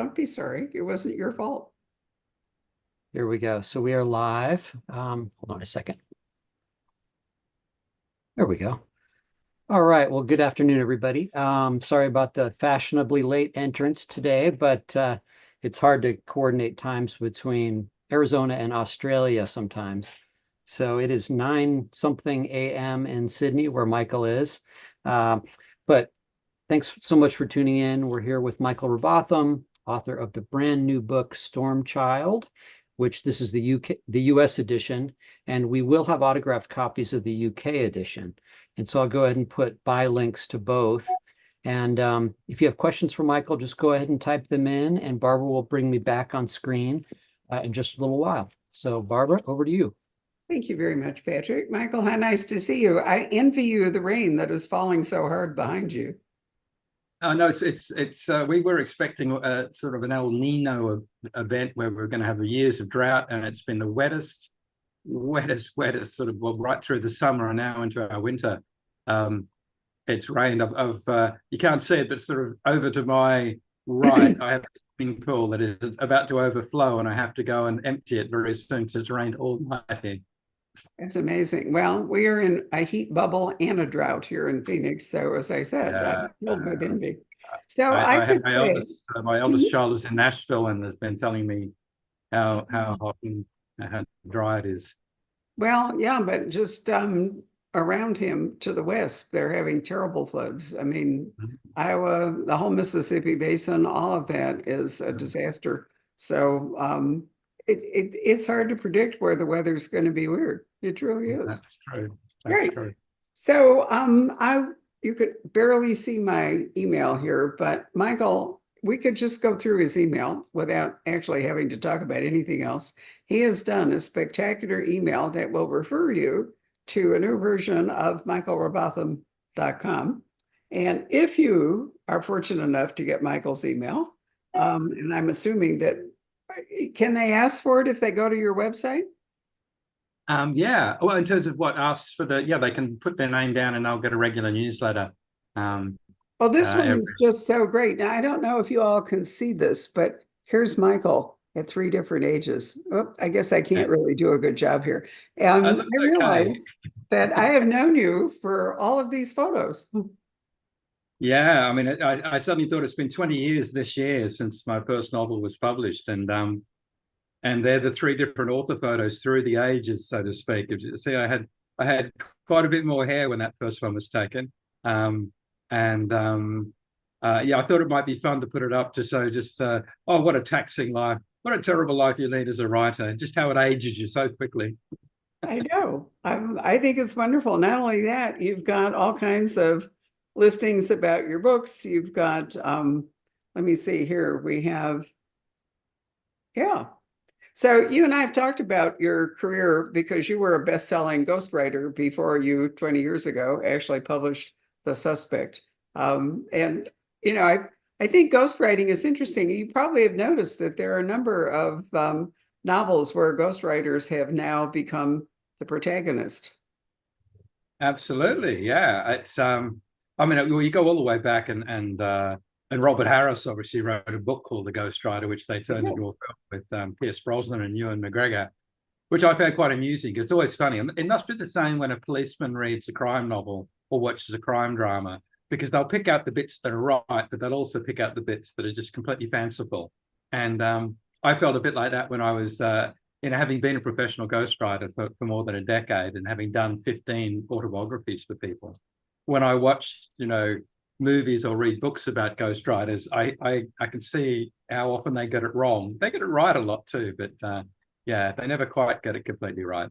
Don't be sorry. It wasn't your fault. Here we go. So we are live. Hold on a second. There we go. All right. Well, good afternoon, everybody. Sorry about the fashionably late entrance today, but it's hard to coordinate times between Arizona and Australia sometimes. So it is 9 something a.m. in Sydney, where Michael is. But thanks so much for tuning in. We're here with Michael Robotham, author of the brand new book, Stormchild, which this is the US edition, and we will have autographed copies of the UK edition. And so I'll go ahead and put buy links to both. And if you have questions for Michael, just go ahead and type them in, and Barbara will bring me back on screen in just a little while. So Barbara, over to you. Thank you very much, Patrick. Michael, how nice to see you. I envy you the rain that is falling so hard behind you. Oh no, we were expecting sort of an El Nino event where we're going to have years of drought, and it's been the wettest sort of right through the summer and now into our winter. It's rained. You can't see it, but sort of over to my right, I have a swimming pool that is about to overflow, and I have to go and empty it very soon because it's rained all night here. It's amazing. Well, we are in a heat bubble and a drought here in Phoenix. So as I said, I'm filled with envy. So my eldest child is in Nashville and has been telling me how hot and how dry it is. Well, yeah, but just around him to the west, they're having terrible floods. I mean, Iowa, the whole Mississippi Basin, all of that is a disaster. So it's hard to predict where the weather's going to be weird. It truly is. That's true. That's true. So you could barely see my email here, but Michael, we could just go through his email without actually having to talk about anything else. He has done a spectacular email that will refer you to a new version of michaelrobotham.com. And if you are fortunate enough to get Michael's email, and I'm assuming that, can they ask for it if they go to your website? Yeah. Well, in terms of what asks for they can put their name down and they'll get a regular newsletter. Well, this one is just so great. Now, I don't know if you all can see this, but here's Michael at 3 different ages. Oh, I guess I can't really do a good job here. I realize that I have known you for all of these photos. Yeah, I mean, I suddenly thought it's been 20 years this year since my first novel was published, and they're the 3 different author photos through the ages, so to speak. See, I had quite a bit more hair when that first one was taken, yeah, I thought it might be fun to put it up to show just what a taxing life, what a terrible life you lead as a writer, and just how it ages you so quickly. I know. I think it's wonderful. Not only that, you've got all kinds of listings about your books. You've got, let me see here. We have, yeah. So you and I have talked about your career because you were a best-selling ghostwriter before you 20 years ago actually published The Suspect. And, you know, I think ghostwriting is interesting. You probably have noticed that there are a number of novels where ghostwriters have now become the protagonist. Absolutely, yeah. It's I mean, you go all the way back, and Robert Harris obviously wrote a book called The Ghostwriter, which they turned into a film with Pierce Brosnan and Ewan McGregor, which I found quite amusing. It's always funny, and it must be the same when a policeman reads a crime novel or watches a crime drama, because they'll pick out the bits that are right, but they'll also pick out the bits that are just completely fanciful. And I felt a bit like that when I was, having been a professional ghostwriter for more than a decade and having done 15 autobiographies for people. When I watched, movies or read books about ghostwriters, I can see how often they get it wrong. They get it right a lot too, but yeah, they never quite get it completely right.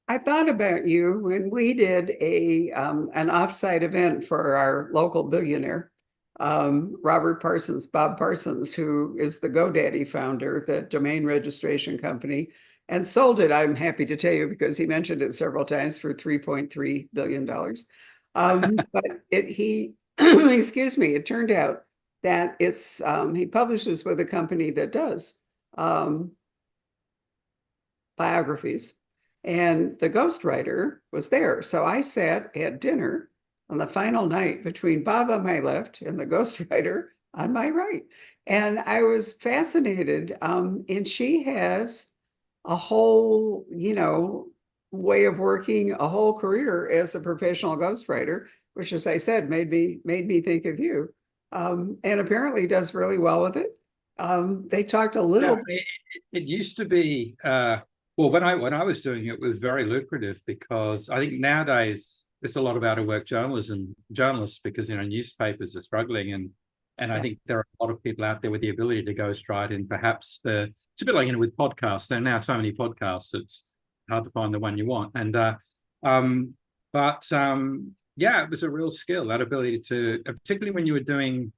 I thought about you when we did an offsite event for our local billionaire, Bob Parsons, who is the GoDaddy founder, the domain registration company, and sold it, I'm happy to tell you, because he mentioned it several times, for $3.3 billion. But excuse me, it turned out that he publishes with a company that does biographies. And the ghostwriter was there. So I sat at dinner on the final night between Bob on my left and the ghostwriter on my right. And I was fascinated. And she has a whole, way of working, a whole career as a professional ghostwriter, which, as I said, made me think of you. And apparently does really well with it. They talked a little. Yeah, it used to be well, when I was doing it was very lucrative, because I think nowadays there's a lot of out of work journalists, because newspapers are struggling, and I Yeah. think there are a lot of people out there with the ability to ghostwrite, and perhaps it's a bit like with podcasts. There are now so many podcasts, it's hard to find the one you want. And but yeah, it was a real skill, that ability to, particularly when you were doing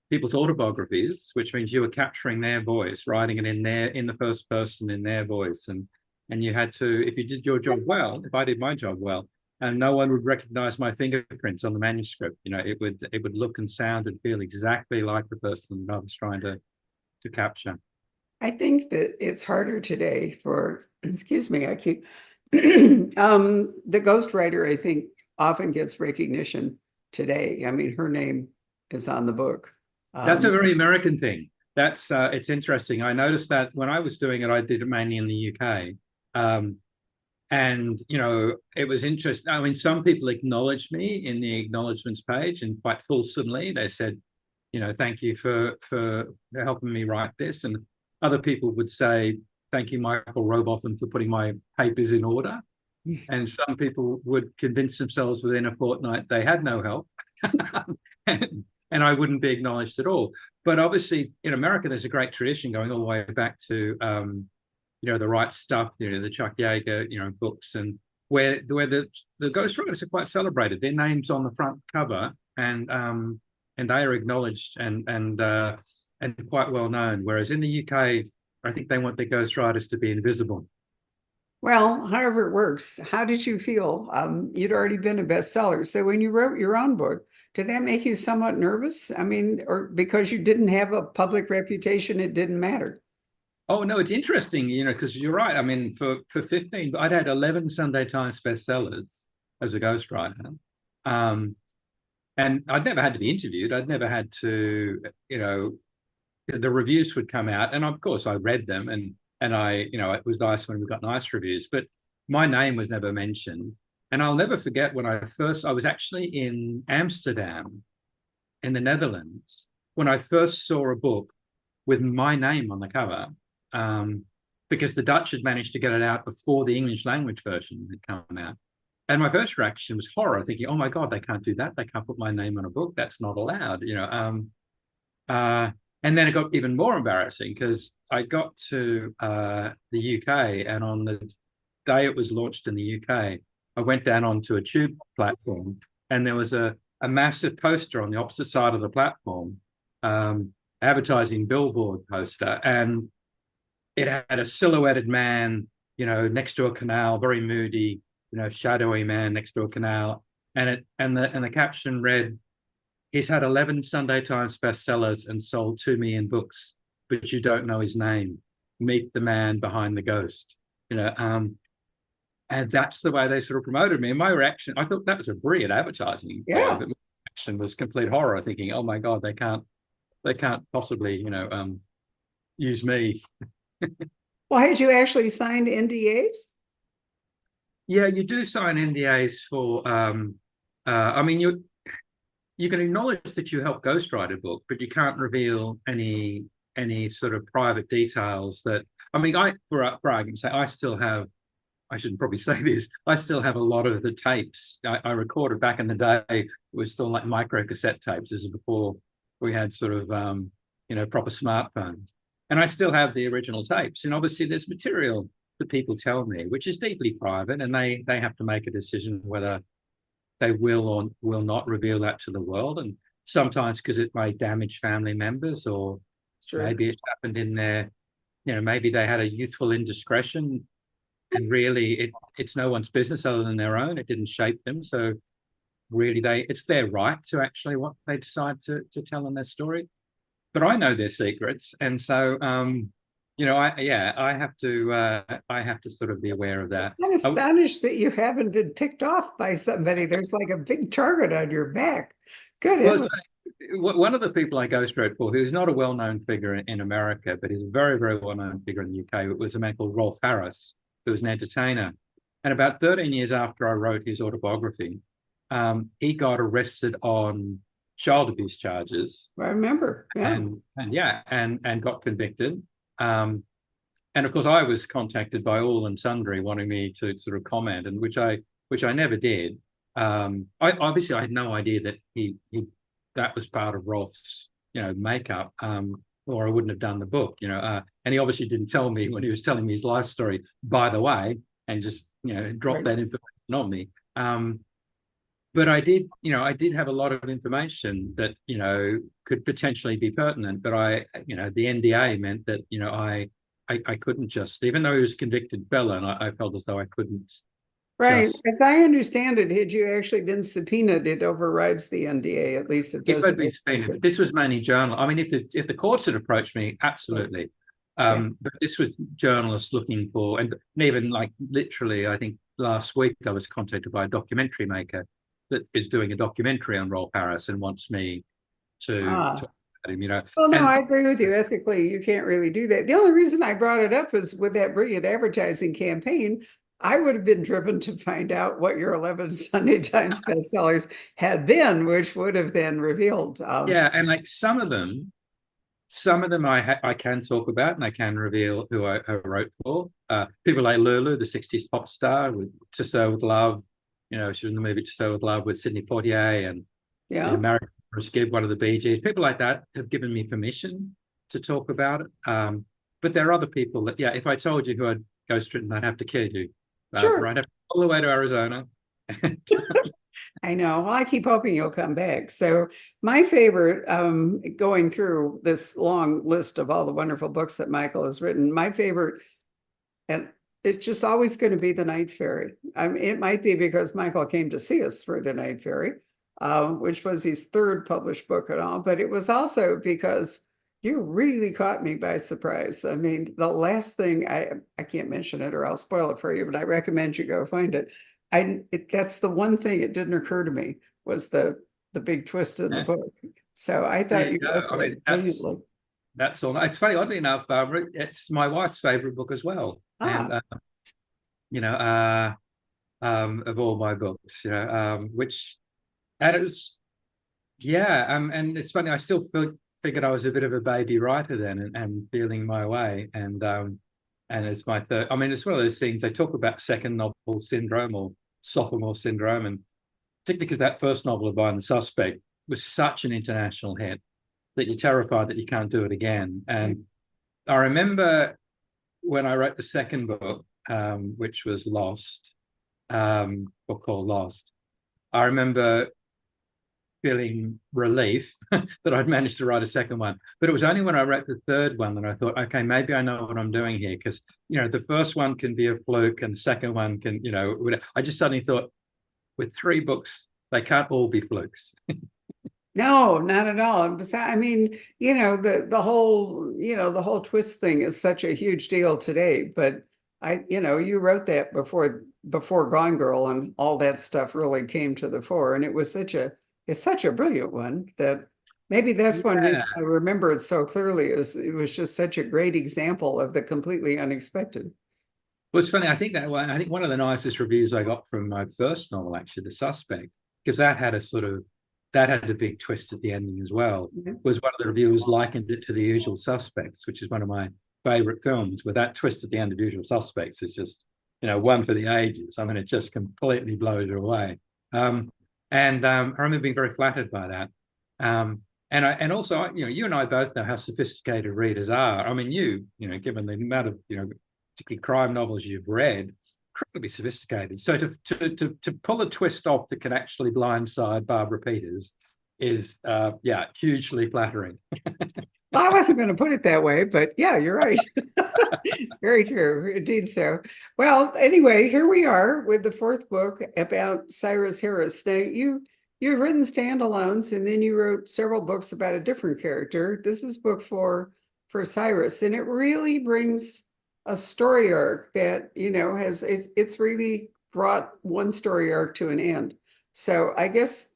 people's autobiographies, which means you were capturing their voice, writing it in the first person, in their voice, and you had to, if you did your job well, if I did my job well, and no one would recognize my fingerprints on the manuscript, it would look and sound and feel exactly like the person that I was trying to capture. I think that it's harder today for, excuse me, I keep, the ghostwriter, I think, often gets recognition today. I mean, her name is on the book. That's a very American thing. That's it's interesting. I noticed that when I was doing it, I did it mainly in the UK. And it was interesting. I mean, some people acknowledged me in the acknowledgements page, and quite fulsomely they said, thank you for helping me write this. And other people would say, thank you, Michael Robotham, for putting my papers in order. And some people would convince themselves within a fortnight they had no help. and I wouldn't be acknowledged at all. But obviously in America, there's a great tradition going all the way back to The Right Stuff, the Chuck Yeager, books, and where the ghostwriters are quite celebrated. Their names on the front cover, and they are acknowledged and quite well known. Whereas in the UK, I think they want the ghostwriters to be invisible. Well, however it works, how did you feel? You'd already been a bestseller. So when you wrote your own book, did that make you somewhat nervous? I mean, or because you didn't have a public reputation, it didn't matter? Oh, no, it's interesting, because you're right. I mean, for 15, I'd had 11 Sunday Times bestsellers as a ghostwriter. And I'd never had to be interviewed. I'd never had to, the reviews would come out. And of course, I read them, and it was nice when we got nice reviews, but my name was never mentioned. And I'll never forget when I was actually in Amsterdam in the Netherlands, when I first saw a book with my name on the cover, because the Dutch had managed to get it out before the English language version had come out. And my first reaction was horror, thinking, oh my God, they can't do that. They can't put my name on a book. That's not allowed, and then it got even more embarrassing, because I got to the UK, and on the day it was launched in the UK, I went down onto a tube platform, and there was a massive poster on the opposite side of the platform, advertising billboard poster, and it had a silhouetted man, next to a canal, very moody, shadowy man next to a canal, and the caption read, "He's had 11 Sunday Times bestsellers and sold 2 million books, but you don't know his name. Meet the man behind the ghost." And that's the way they sort of promoted me. And my reaction, I thought that was a brilliant advertising. Yeah. But my reaction was complete horror, thinking, "Oh my God, they can't possibly, use me." Well, had you actually signed NDAs? Yeah, you do sign NDAs for. I mean, you can acknowledge that you help ghostwrite a book, but you can't reveal any sort of private details. That, I mean, for argument's sake, I still have. I shouldn't probably say this. I still have a lot of the tapes I recorded back in the day. It was still like micro cassette tapes. This is before we had sort of proper smartphones, and I still have the original tapes. And obviously, there's material that people tell me which is deeply private, and they have to make a decision whether they will or will not reveal that to the world. And sometimes because it may damage family members, or maybe it happened in their, maybe they had a youthful indiscretion, and really it's no one's business other than their own. It didn't shape them. So really it's their right to actually what they decide to tell in their story. But I know their secrets. And so, I have to sort of be aware of that. I'm astonished that you haven't been picked off by somebody. There's like a big target on your back. Good. Well, one of the people I ghostwrote for, who's not a well-known figure in America, but is a very, very well-known figure in the UK, was a man called Rolf Harris, who was an entertainer. And about 13 years after I wrote his autobiography, he got arrested on child abuse charges. I remember, yeah. And got convicted. And of course, I was contacted by all and sundry wanting me to sort of comment, and which I never did. I obviously I had no idea that he that was part of Rolf's makeup, or I wouldn't have done the book. And he obviously didn't tell me when he was telling me his life story, by the way, and just dropped that information on me. But I did have a lot of information that could potentially be pertinent. But the NDA meant that I couldn't just, even though he was a convicted felon, I felt as though I couldn't. Right. As I understand it, had you actually been subpoenaed, it overrides the NDA, at least it does. It would be subpoenaed. This was mainly journal. I mean, if the courts had approached me, absolutely. But this was journalists looking for, and even like literally, I think last week I was contacted by a documentary maker that is doing a documentary on Rolf Harris and wants me to talk about him, Well, no, I agree with you. Ethically, you can't really do that. The only reason I brought it up was with that brilliant advertising campaign, I would have been driven to find out what your 11 Sunday Times bestsellers had been, which would have then revealed. And like some of them I can talk about, and I can reveal who I wrote for. People like Lulu, the 60s pop star, with To Sew With Love. She was in the movie To Sew With Love with Sidney Poitier, and married Bruce Gibb, one of the Bee Gees. People like that have given me permission to talk about it. But there are other people that, if I told you who I'd ghostwritten, I'd have to kill you. Sure. I'd have to go all the way to Arizona. I know. Well, I keep hoping you'll come back. So my favorite, going through this long list of all the wonderful books that Michael has written, my favorite, and it's just always going to be The Night Fairy. It might be because Michael came to see us for The Night Fairy, which was his third published book and all, but it was also because you really caught me by surprise. I mean, the last thing, I can't mention it or I'll spoil it for you, but I recommend you go find it. That's the one thing it didn't occur to me was the big twist in the book. So I thought that's all. It's funny, oddly enough, it's my wife's favorite book as well. And of all my books, which, and it was, and it's funny, I still figured I was a bit of a baby writer then, and feeling my way, and it's my third. I mean, it's one of those things they talk about, second novel syndrome or sophomore syndrome, and particularly because that first novel of mine, The Suspect, was such an international hit that you're terrified that you can't do it again. And I remember when I wrote the second book, which was Lost, book called Lost, I remember feeling relief that I'd managed to write a second one. But it was only when I wrote the third one that I thought, okay, maybe I know what I'm doing here. Because, the first one can be a fluke and the second one can, I just suddenly thought, with 3 books, they can't all be flukes. No, not at all. I mean, the whole twist thing is such a huge deal today, but you wrote that before Gone Girl and all that stuff really came to the fore. And it's such a brilliant one that maybe that's one reason I remember it so clearly. It was just such a great example of the completely unexpected. Well, it's funny. I think one of the nicest reviews I got from my first novel, actually, The Suspect, because that had a big twist at the ending as well, was one of the reviewers likened it to The Usual Suspects, which is one of my favorite films, where that twist at the end of Usual Suspects is just, one for the ages. I mean, it just completely blows you away. And I remember being very flattered by that. And also, you and I both know how sophisticated readers are. I mean, given the amount of, particularly crime novels you've read, incredibly sophisticated. So to pull a twist off that can actually blindside Barbara Peters is, hugely flattering. Well, I wasn't going to put it that way, but yeah, you're right. Very true. Indeed so. Well, anyway, here we are with the 4th book about Cyrus Harris. Now, you've written standalones, and then you wrote several books about a different character. This is book 4 for Cyrus, and it really brings a story arc that, it's really brought one story arc to an end. So I guess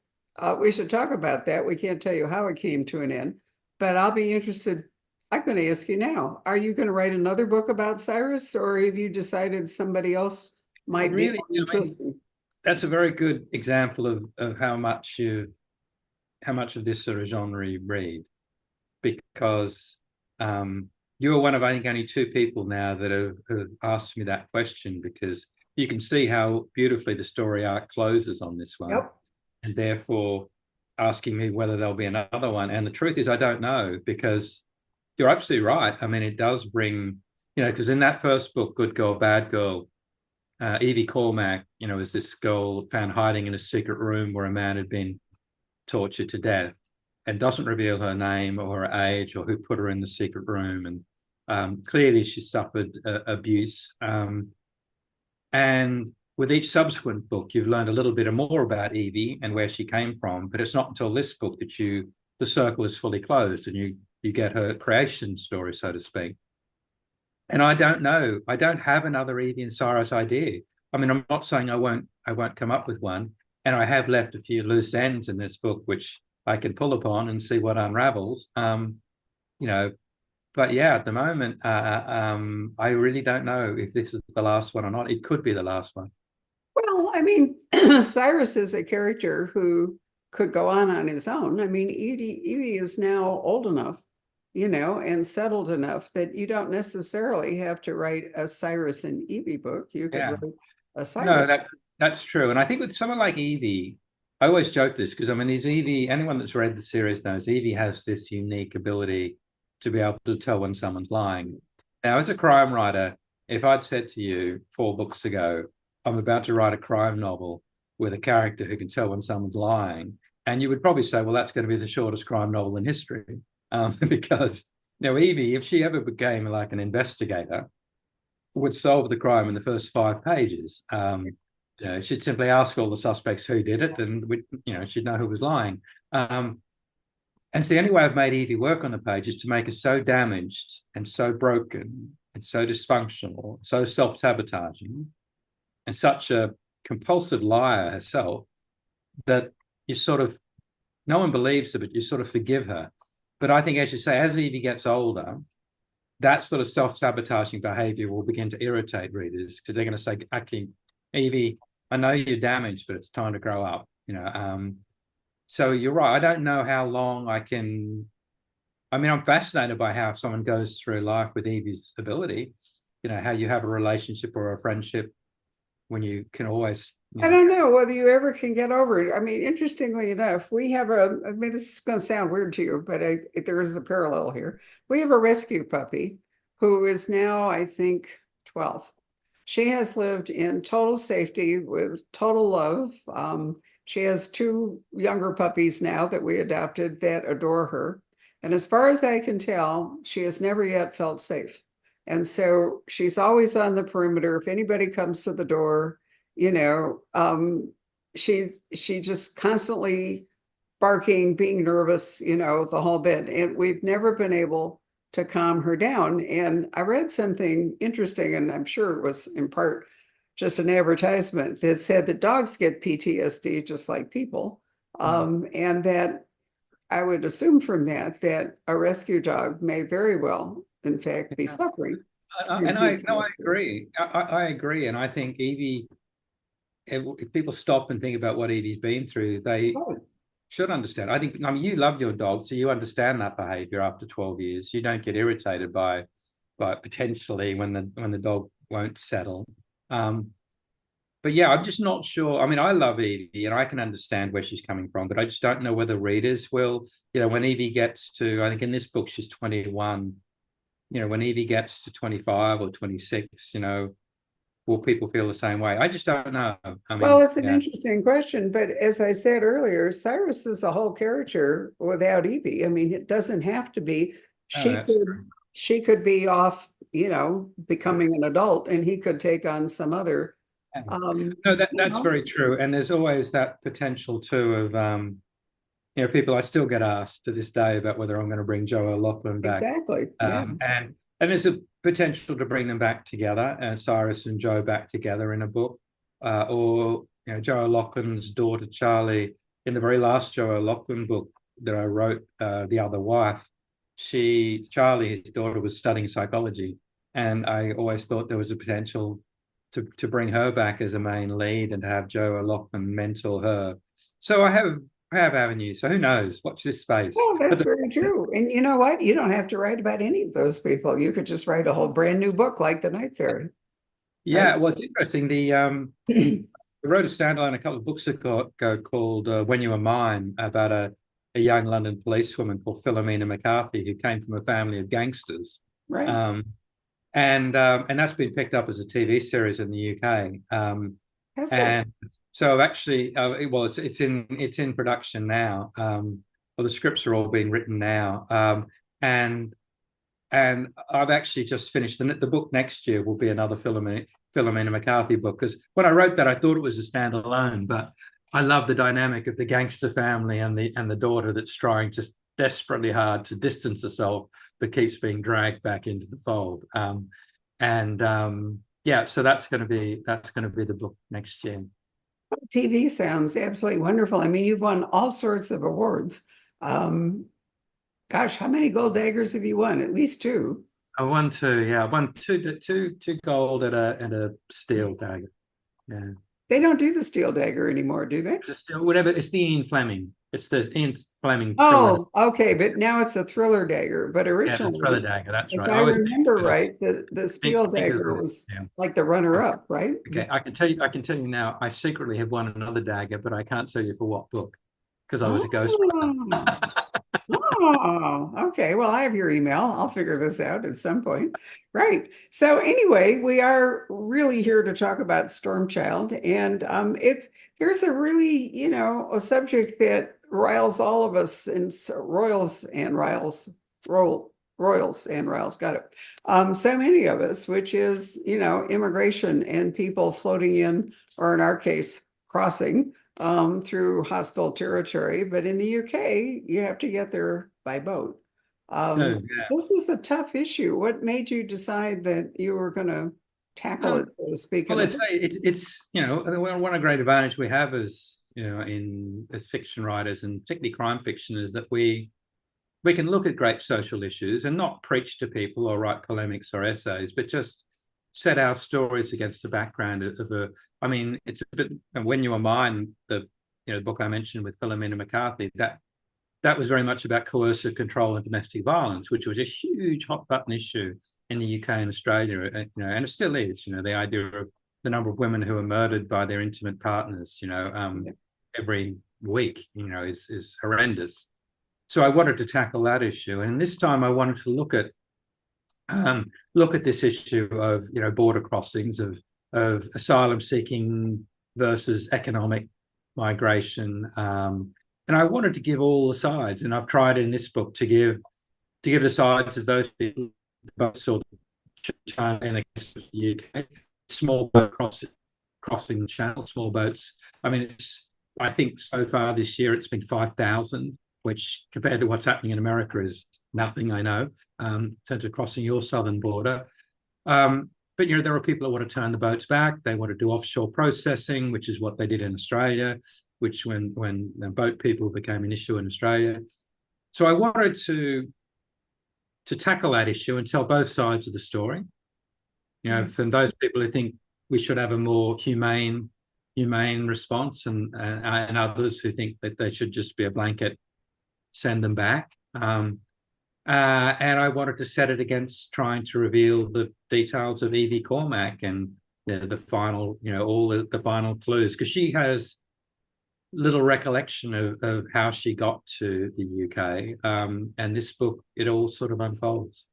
we should talk about that. We can't tell you how it came to an end, but I'll be interested. I'm going to ask you now, are you going to write another book about Cyrus, or have you decided somebody else might be Really, more interesting? that's a very good example of how much of this sort of genre you read, because you're one of, I think, only two people now that have asked me that question, because you can see how beautifully the story arc closes on this one. Yep. And therefore asking me whether there'll be another one. And the truth is, I don't know, because you're absolutely right. I mean, it does bring, because in that first book, Good Girl, Bad Girl, Evie Cormack, is this girl found hiding in a secret room where a man had been tortured to death, and doesn't reveal her name or her age or who put her in the secret room. And clearly she suffered abuse. And with each subsequent book, you've learned a little bit more about Evie and where she came from, but it's not until this book that the circle is fully closed and you get her creation story, so to speak. And I don't know. I don't have another Evie and Cyrus idea. I mean, I'm not saying I won't come up with one. And I have left a few loose ends in this book, which I can pull upon and see what unravels. But yeah, at the moment, I really don't know if this is the last one or not. It could be the last one. Well, I mean, Cyrus is a character who could go on his own. I mean, Evie is now old enough, and settled enough that you don't necessarily have to write a Cyrus and Evie book. You could write a Cyrus. No, that's true. And I think with someone like Evie, I always joke this because, I mean, anyone that's read the series knows Evie has this unique ability to be able to tell when someone's lying. Now, as a crime writer, if I'd said to you 4 books ago, I'm about to write a crime novel with a character who can tell when someone's lying, and you would probably say, well, that's going to be the shortest crime novel in history. Because Evie, if she ever became like an investigator, would solve the crime in the first 5 pages. She'd simply ask all the suspects who did it, and she'd know who was lying. And it's the only way I've made Evie work on the page is to make her so damaged and so broken and so dysfunctional, so self-sabotaging, and such a compulsive liar herself that no one believes her, but you sort of forgive her. But I think, as you say, as Evie gets older, that sort of self-sabotaging behavior will begin to irritate readers, because they're going to say, okay, Evie, I know you're damaged, but it's time to grow up. So you're right. I don't know how long I'm fascinated by how someone goes through life with Evie's ability, how you have a relationship or a friendship when you can always. I don't know whether you ever can get over it. I mean, interestingly enough, we have this is going to sound weird to you, but there is a parallel here. We have a rescue puppy who is now, I think, 12. She has lived in total safety with total love. She has 2 younger puppies now that we adopted that adore her. And as far as I can tell, she has never yet felt safe. And so she's always on the perimeter. If anybody comes to the door, she just constantly barking, being nervous, the whole bit. And we've never been able to calm her down. And I read something interesting, and I'm sure it was in part just an advertisement that said that dogs get PTSD just like people. And that I would assume from that a rescue dog may very well, in fact, be suffering. And I agree. I agree. And I think Evie, if people stop and think about what Evie's been through, they should understand. I think, you love your dog, so you understand that behavior after 12 years. You don't get irritated by potentially when the dog won't settle. But yeah, I'm just not sure. I mean, I love Evie and I can understand where she's coming from, but I just don't know whether readers will, when Evie gets to, I think in this book, she's 21, when Evie gets to 25 or 26, will people feel the same way? I just don't know. I mean, well, it's an interesting question, but as I said earlier, Cyrus is a whole character without Evie. I mean, it doesn't have to be. She could be off, becoming an adult, and he could take on some other. No, that's very true. And there's always that potential too of people. I still get asked to this day about whether I'm going to bring Joe O'Loughlin back. Exactly. And there's a potential to bring them back together, Cyrus and Joe back together in a book, or Joe O'Loughlin's daughter Charlie, in the very last Joe O'Loughlin book that I wrote, The Other Wife, Charlie, his daughter, was studying psychology, and I always thought there was a potential to bring her back as a main lead and to have Joe O'Loughlin mentor her. So I have avenues. So who knows? Watch this space. Well, that's very true. And you know what? You don't have to write about any of those people. You could just write a whole brand new book like The Night Fairy. Yeah, Right? well, it's interesting. I wrote a standalone a couple of books ago called When You Were Mine, about a young London policewoman called Philomena McCarthy, who came from a family of gangsters. Right. And that's been picked up as a TV series in the UK. And so I've actually, well, it's in production now. Well, the scripts are all being written now. And I've actually just finished the book. Next year will be another Philomena McCarthy book, because when I wrote that, I thought it was a standalone, but I love the dynamic of the gangster family and the daughter that's trying just desperately hard to distance herself, but keeps being dragged back into the fold. Yeah, so that's going to be the book next year. TV sounds absolutely wonderful. I mean, you've won all sorts of awards. Gosh, how many gold daggers have you won? At least two. I won two. Yeah, I won two gold and a steel dagger. Yeah. They don't do the steel dagger anymore, do they? Whatever. It's the Ian Fleming. It's the Ian Fleming. Oh, okay, but now it's a thriller dagger. But originally, the thriller dagger. That's if right. I remember right, the steel dagger was like the runner-up, right? Okay, I can tell you now. I secretly have won another dagger, but I can't tell you for what book, because I was a ghostwriter. Oh, okay. Well, I have your email. I'll figure this out at some point. Right. So anyway, we are really here to talk about Stormchild, and there's a really, a subject that riles all of us, and royals and riles, got it. So many of us, which is, immigration and people floating in, or in our case, crossing through hostile territory. But in the UK, you have to get there by boat. This is a tough issue. What made you decide that you were going to tackle it, so to speak? Well, I'd say it's one of great advantage we have as as fiction writers, and particularly crime fiction, is that we can look at great social issues and not preach to people or write polemics or essays, but just set our stories against a background of it's a bit. When You Were Mine, the book I mentioned with Philomena McCarthy, that was very much about coercive control and domestic violence, which was a huge hot button issue in the UK and Australia, and it still is. The idea of the number of women who are murdered by their intimate partners, every week, is horrendous. So I wanted to tackle that issue, and this time I wanted to look at this issue of border crossings, of asylum seeking versus economic migration, and I wanted to give all the sides, and I've tried in this book to give the sides of those people, both sort of China and the UK, small boat crossing the channel, small boats. I think so far this year it's been 5,000, which compared to what's happening in America is nothing, I know, in terms of crossing your southern border. But there are people that want to turn the boats back. They want to do offshore processing, which is what they did in Australia, which when boat people became an issue in Australia. So I wanted to tackle that issue and tell both sides of the story. From those people who think we should have a more humane response, and others who think that they should just be a blanket send them back. And I wanted to set it against trying to reveal the details of Evie Cormack and the final, all the final clues, because she has little recollection of how she got to the UK. And this book, it all sort of unfolds.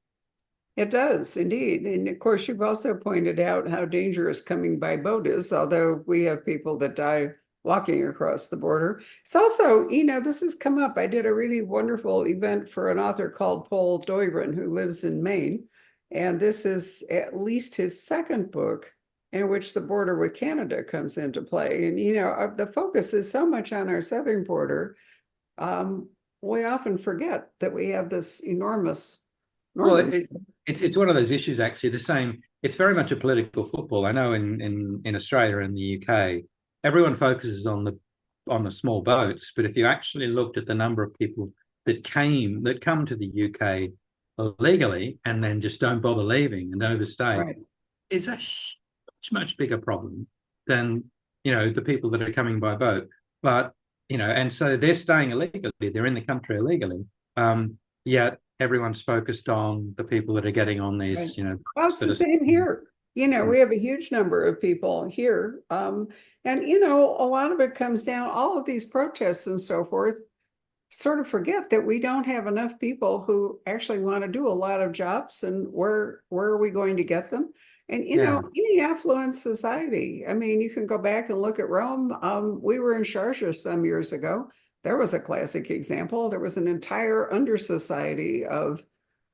It does, indeed. And of course, you've also pointed out how dangerous coming by boat is, although we have people that die walking across the border. It's also, this has come up. I did a really wonderful event for an author called Paul Doiron, who lives in Maine. And this is at least his second book in which the border with Canada comes into play. And, the focus is so much on our southern border. We often forget that we have this enormous northern. Well, it's one of those issues, actually. The same. It's very much a political football. I know in Australia and the UK, everyone focuses on on the small boats, but if you actually looked at the number of people that come to the UK illegally and then just don't bother leaving and overstay, Right. is a much bigger problem than, the people that are coming by boat. But, and so they're staying illegally, they're in the country illegally, yet everyone's focused on the people that are getting on these, Right. Well, it's the same here. We have a huge number of people here. And, a lot of it comes down, all of these protests and so forth, sort of forget that we don't have enough people who actually want to do a lot of jobs, and where are we going to get them? And any affluent society, I mean, you can go back and look at Rome. We were in Sharjah some years ago. There was a classic example. There was an entire under society of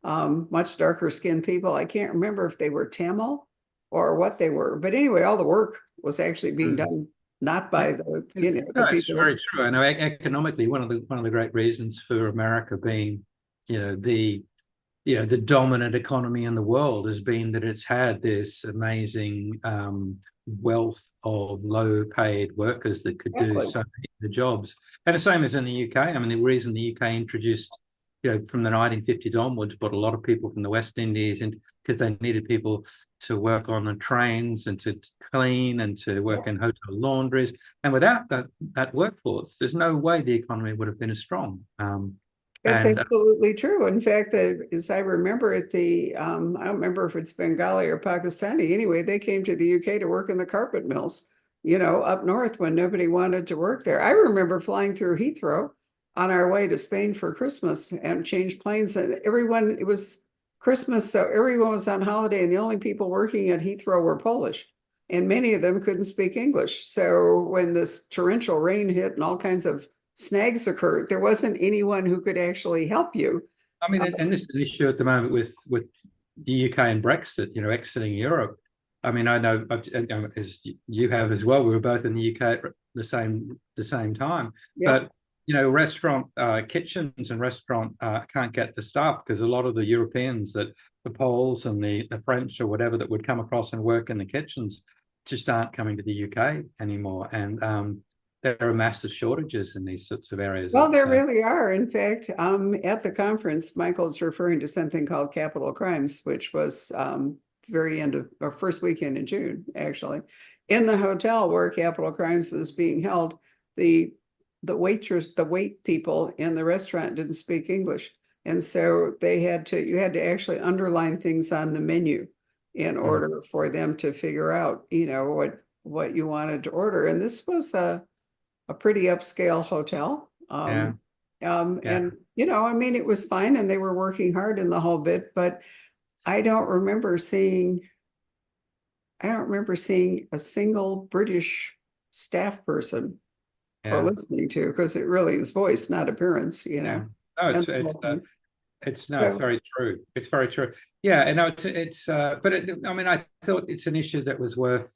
much darker skinned people. I can't remember if they were Tamil or what they were, but anyway, all the work was actually being done not by the No, the it's people. very true. I know economically, one of the great reasons for America being, the dominant economy in the world has been that it's had this amazing wealth of low-paid workers that could do so many of the jobs. And the same as in the UK. I mean, the reason the UK introduced, from the 1950s onwards, brought a lot of people from the West Indies, and because they needed people to work on the trains and to clean and to work in hotel laundries. And without that workforce, there's no way the economy would have been as strong. That's absolutely true. In fact, as I remember it, I don't remember if it's Bengali or Pakistani. Anyway, they came to the UK to work in the carpet mills, up north when nobody wanted to work there. I remember flying through Heathrow on our way to Spain for Christmas and changed planes, and it was Christmas, so everyone was on holiday, and the only people working at Heathrow were Polish, and many of them couldn't speak English. So when this torrential rain hit and all kinds of snags occurred, there wasn't anyone who could actually help you. I mean, and this is an issue at the moment with the UK and Brexit, exiting Europe. I mean, I know, as you have as well, we were both in the UK at the same time, but restaurant kitchens and restaurant can't get the staff because a lot of the Europeans, the Poles and the French or whatever that would come across and work in the kitchens just aren't coming to the UK anymore. And there are massive shortages in these sorts of areas. Well, there really are. In fact, at the conference, Michael's referring to something called Capital Crimes, which was very end of our first weekend in June, actually. In the hotel where Capital Crimes was being held, the wait people in the restaurant didn't speak English. And so you had to actually underline things on the menu in order for them to figure out, what you wanted to order. And this was a pretty upscale hotel. And, I mean, it was fine and they were working hard in the whole bit, but I don't remember seeing a single British staff person or listening to, because it really is voice, not appearance, No, it's very true. It's very true. Yeah, and but I mean, I thought it's an issue that was worth,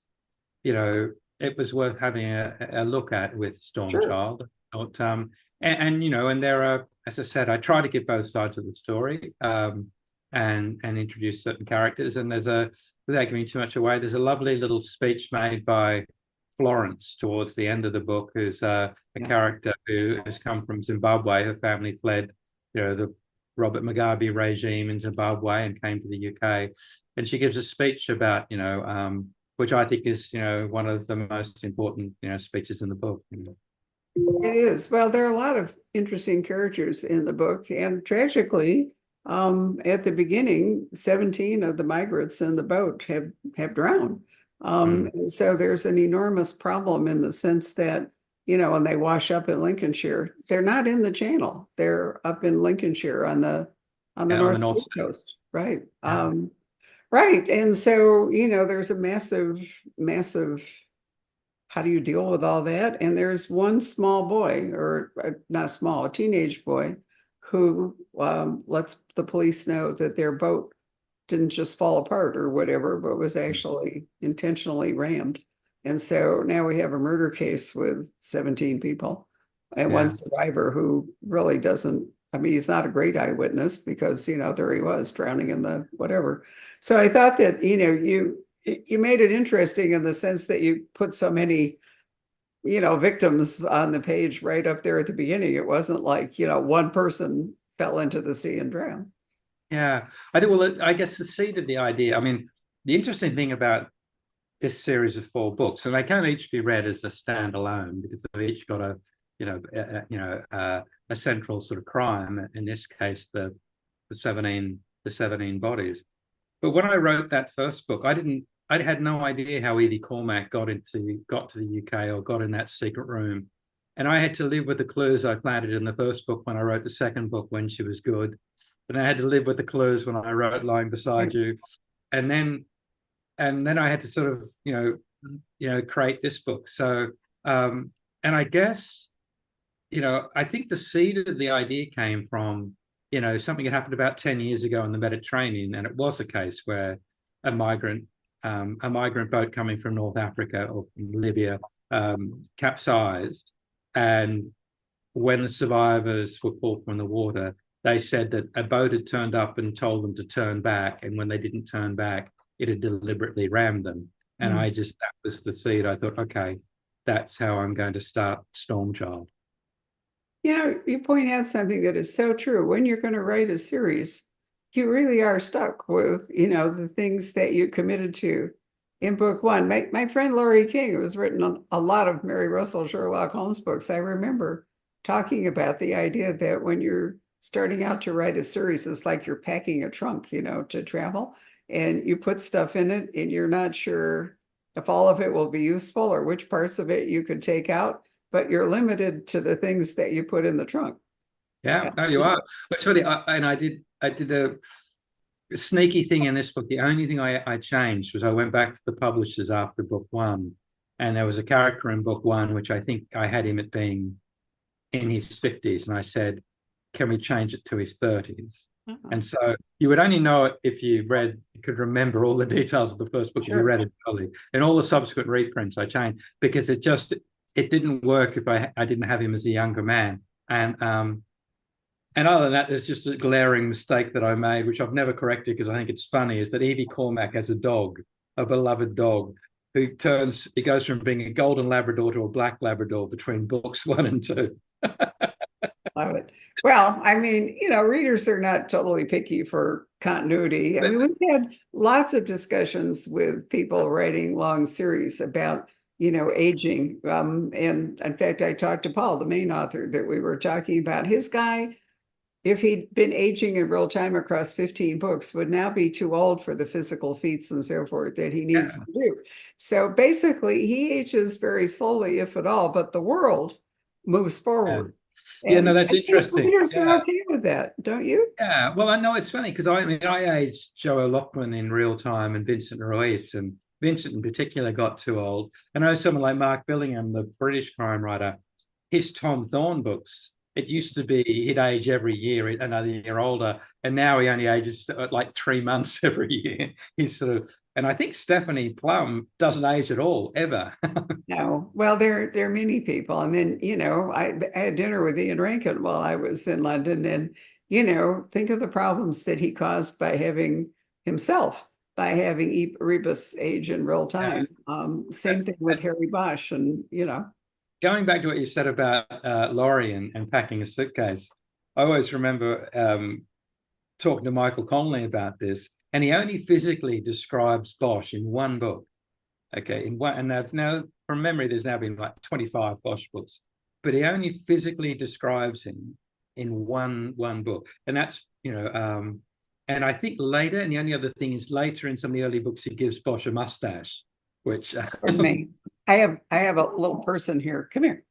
it was worth having a look at with Stormchild. Sure. And there are, as I said, I try to get both sides of the story, and introduce certain characters. And without giving too much away, there's a lovely little speech made by Florence towards the end of the book, who's a character who has come from Zimbabwe. Her family fled, the Robert Mugabe regime in Zimbabwe and came to the UK. And she gives a speech about, which I think is, one of the most important, speeches in the book. It is. Well, there are a lot of interesting characters in the book, and tragically, at the beginning, 17 of the migrants in the boat have drowned. And so there's an enormous problem in the sense that, when they wash up in Lincolnshire, they're not in the channel. They're up in Lincolnshire on the north coast, right? Yeah. Right. And so, there's a massive, how do you deal with all that? And there's one small boy, or not small, a teenage boy, who lets the police know that their boat didn't just fall apart or whatever, but was actually intentionally rammed. And so now we have a murder case with 17 people and one survivor who really doesn't, I mean, he's not a great eyewitness because, there he was drowning in the whatever. So I thought that, you made it interesting in the sense that you put so many victims on the page right up there at the beginning. It wasn't like, one person fell into the sea and drowned. Yeah, I think. Well, I guess the seed of the idea. I mean, the interesting thing about this series of 4 books, and they can each be read as a standalone because they've each got a central sort of crime. In this case, the 17 bodies. But when I wrote that first book, I had no idea how Evie Cormack got to the UK or got in that secret room. And I had to live with the clues I planted in the first book when I wrote the second book, When She Was Good. And I had to live with the clues when I wrote Lying Beside You. And then I had to sort of, create this book. So, and I guess, I think the seed of the idea came from, something that happened about 10 years ago in the Mediterranean. And it was a case where a migrant boat coming from North Africa or from Libya capsized. And when the survivors were pulled from the water, they said that a boat had turned up and told them to turn back. And when they didn't turn back, it had deliberately rammed them. And that was the seed. I thought, okay, that's how I'm going to start Stormchild. You point out something that is so true. When you're going to write a series, you really are stuck with, the things that you committed to in book one. My friend Laurie King, who has written a lot of Mary Russell Sherlock Holmes books, I remember talking about the idea that when you're starting out to write a series, it's like you're packing a trunk, to travel, and you put stuff in it and you're not sure if all of it will be useful or which parts of it you could take out, but you're limited to the things that you put in the trunk. Yeah, no, you are. But it's funny, I did a sneaky thing in this book. The only thing I changed was I went back to the publishers after book one, and there was a character in book one, which I think I had him at being in his 50s, and I said, can we change it to his 30s? And so you would only know it if you could remember all the details of the first book. Sure. If you read it early. And all the subsequent reprints I changed because it didn't work if I didn't have him as a younger man. And other than that, there's just a glaring mistake that I made, which I've never corrected because I think it's funny, is that Evie Cormack has a dog, a beloved dog, who goes from being a golden Labrador to a black Labrador between books 1 and 2. Love it. Well, I mean, readers are not totally picky for continuity. I mean, we've had lots of discussions with people writing long series about, aging. And in fact, I talked to Paul, the main author that we were talking about. His guy, if he'd been aging in real time across 15 books, would now be too old for the physical feats and so forth that he needs to do. So basically, he ages very slowly, if at all, but the world moves forward. Yeah, no, that's interesting. Readers are okay with that, don't you? Yeah, well, I know it's funny because I aged Joe O'Loughlin in real time and Vincent Ruiz, and Vincent in particular got too old. And I know someone like Mark Billingham, the British crime writer, his Tom Thorne books, it used to be he'd age every year, another year older, and now he only ages like 3 months every year. He's sort of, and I think Stephanie Plum doesn't age at all, ever. No, well, there are many people. And then, I had dinner with Ian Rankin while I was in London, and, think of the problems that he caused by having Rebus age in real time. Yeah. Same thing with Harry Bosch, and, Going back to what you said about Laurie and packing a suitcase, I always remember talking to Michael Connolly about this, and he only physically describes Bosch in one book. Okay, and that's now, from memory, there's now been like 25 Bosch books, but he only physically describes him in one book, and that's and I think later, and the only other thing is later in some of the early books, he gives Bosch a mustache, which me. I have a little person here. Come here.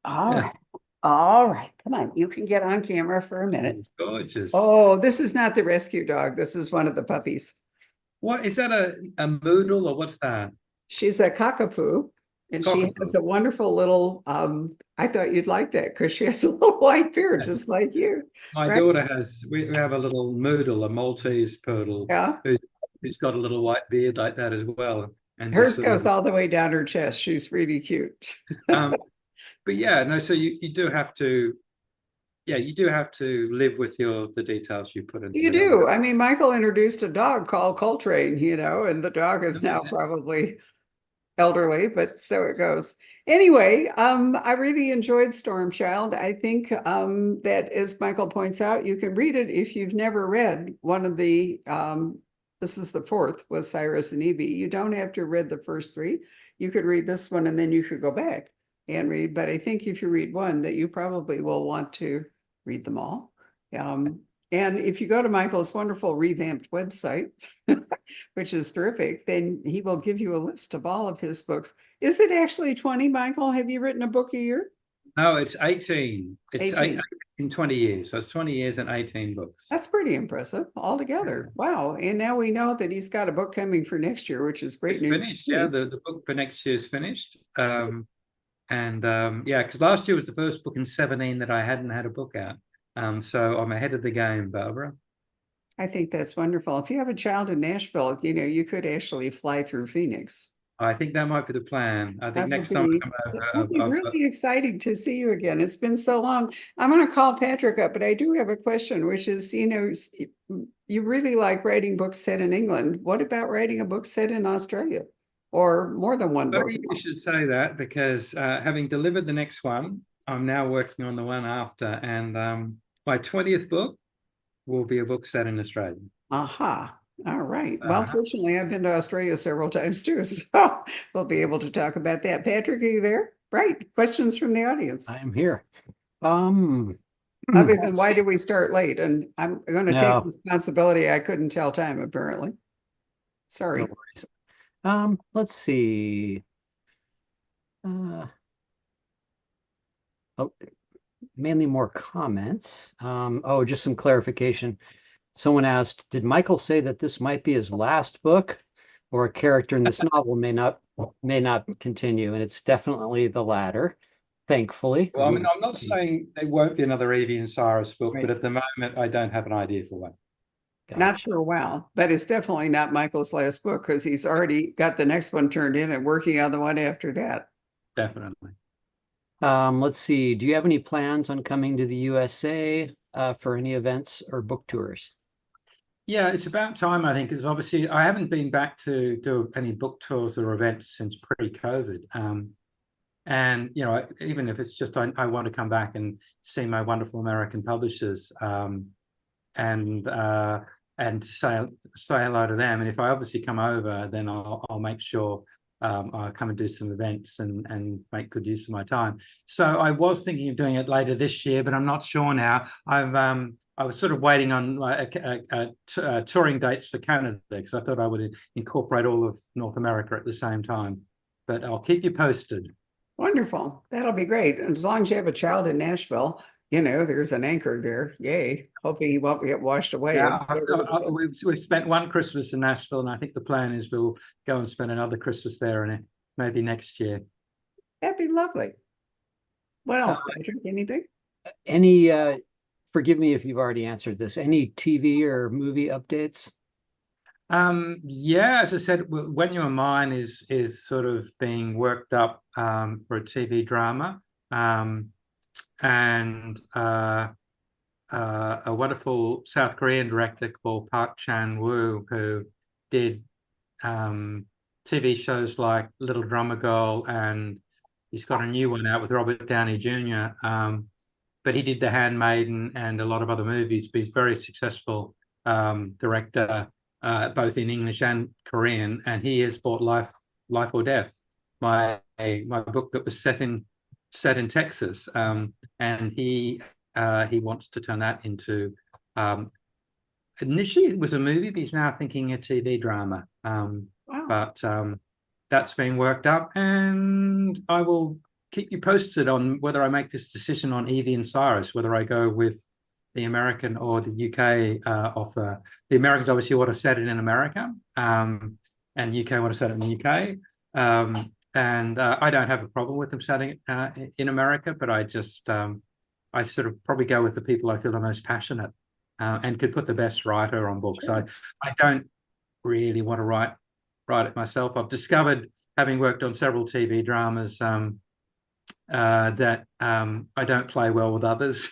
All right. Come on. You can get on camera for a minute. It's gorgeous. Oh, this is not the rescue dog. This is one of the puppies. What is that? A moodle or what's that? She's a cockapoo, and she has a wonderful little. I thought you'd like that because she has a little white beard, just like you. My daughter has. We have a little moodle, a Maltese poodle. Yeah. Who's got a little white beard like that as well. And hers goes all the way down her chest. She's really cute. But yeah, no. So you do have to. Yeah, you do have to live with the details you put in. You do. I mean, Michael introduced a dog called Coltrane, and the dog is now probably elderly, but so it goes. Anyway, I really enjoyed Stormchild. I think that, as Michael points out, you can read it if you've never read one of the, this is the fourth with Cyrus and Evie. You don't have to read the first three. You could read this one and then you could go back and read. But I think if you read one, that you probably will want to read them all. And if you go to Michael's wonderful revamped website, which is terrific, then he will give you a list of all of his books. Is it actually 20, Michael? Have you written a book a year? No, it's 18. It's 18. in 20 years. So it's 20 years and 18 books. That's pretty impressive altogether. Wow. And now we know that he's got a book coming for next year, which is great news. Finished, yeah. The book for next year is finished. Yeah, because last year was the first book in 17 that I hadn't had a book out. So I'm ahead of the game, Barbara. I think that's wonderful. If you have a child in Nashville, you could actually fly through Phoenix. I think that might be the plan. I think next time I come It would be really exciting to see you again. It's been so long. I'm going to call Patrick up, but I do have a question, which is, you really like writing books set in England. What about writing a book set in Australia, or more than one book? You should say that, because having delivered the next one, I'm now working on the one after, and my 20th book will be a book set in Australia. Aha. All right. Well, fortunately, I've been to Australia several times too, so we'll be able to talk about that. Patrick, are you there? Right. Questions from the audience. I am here. Other than why did we start late? And I'm going to take responsibility. I couldn't tell time, apparently. Sorry. No, let's see. Mainly more comments. Just some clarification. Someone asked, did Michael say that this might be his last book, or a character in this novel may not continue? And it's definitely the latter, thankfully. Well, I mean, I'm not saying there won't be another Evie and Cyrus book, but at the moment, I don't have an idea for one. Gotcha. Not for a while, but it's definitely not Michael's last book, because he's already got the next one turned in and working on the one after that. Definitely. Let's see. Do you have any plans on coming to the USA for any events or book tours? Yeah, it's about time, I think, because obviously I haven't been back to do any book tours or events since pre-COVID. And, even if it's just I want to come back and see my wonderful American publishers and say hello to them. And if I obviously come over, then I'll make sure I'll come and do some events and make good use of my time. So I was thinking of doing it later this year, but I'm not sure now. I was sort of waiting on touring dates for Canada, because I thought I would incorporate all of North America at the same time. But I'll keep you posted. Wonderful. That'll be great. And as long as you have a child in Nashville, there's an anchor there. Yay. Hoping he won't get washed away. Yeah, we've spent one Christmas in Nashville, and I think the plan is we'll go and spend another Christmas there, and maybe next year. That'd be lovely. What else, Patrick? Anything? Forgive me if you've already answered this. Any TV or movie updates? Yeah, as I said, When You Were Mine is sort of being worked up for a TV drama, and a wonderful South Korean director called Park Chan-woo, who did TV shows like Little Drummer Girl, and he's got a new one out with Robert Downey Jr. But he did The Handmaiden and a lot of other movies. But he's a very successful director, both in English and Korean. And he has bought Life or Death, my book that was set in Texas, and he wants to turn that into. Initially, it was a movie, but he's now thinking a TV drama. Wow. But that's being worked up, and I will keep you posted on whether I make this decision on Evie and Cyrus, whether I go with the American or the UK offer. The Americans obviously want to set it in America, and UK want to set it in the UK. And I don't have a problem with them setting it in America, but I just I sort of probably go with the people I feel are most passionate and could put the best writer on books. Sure. I don't really want to write it myself. I've discovered, having worked on several TV dramas, that I don't play well with others.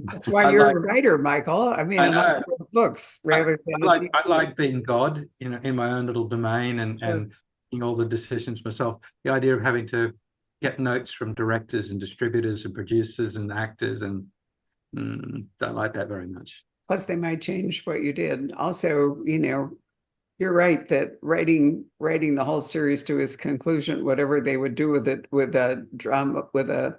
That's why you're a writer, Michael. I mean, I like books rather than I like being God, in my own little domain and making all the decisions myself. The idea of having to get notes from directors and distributors and producers and actors, and don't like that very much. Plus, they might change what you did. Also, you're right that writing the whole series to its conclusion, whatever they would do with it, with a drama, with a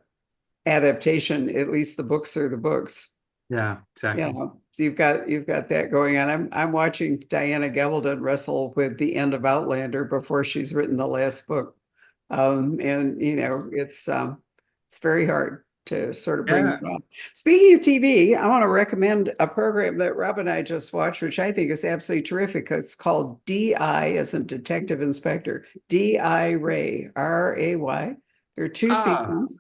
adaptation, at least the books are the books. Yeah, exactly. So you've got that going on. I'm watching Diana Gabaldon wrestle with the end of Outlander before she's written the last book. And it's very hard to sort of bring it up. Speaking of TV, I want to recommend a program that Rob and I just watched, which I think is absolutely terrific. It's called DI as in Detective Inspector, DI Ray, RAY. There are 2 seasons.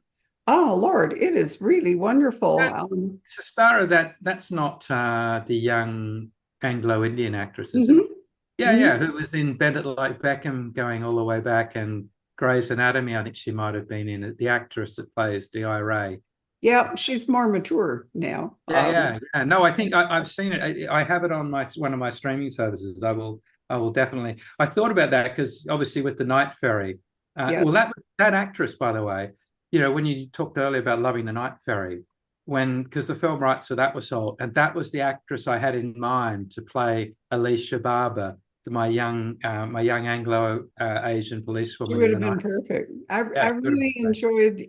Oh Lord, it is really wonderful. It's a star of that's not the young Anglo-Indian actress, is it? Yeah, who was in Bend It Like Beckham going all the way back, and Grey's Anatomy. I think she might have been in it. The actress that plays Di Ray. Yeah, she's more mature now. Yeah. No, I think I've seen it. I have it on one of my streaming services. I will definitely. I thought about that because obviously with the Night Ferry. Yes. Well, that actress, by the way, when you talked earlier about loving the Night Ferry, because the film rights for that were sold, and that was the actress I had in mind to play Alicia Barber, my young Anglo Asian policewoman. She would have been perfect. I really enjoyed,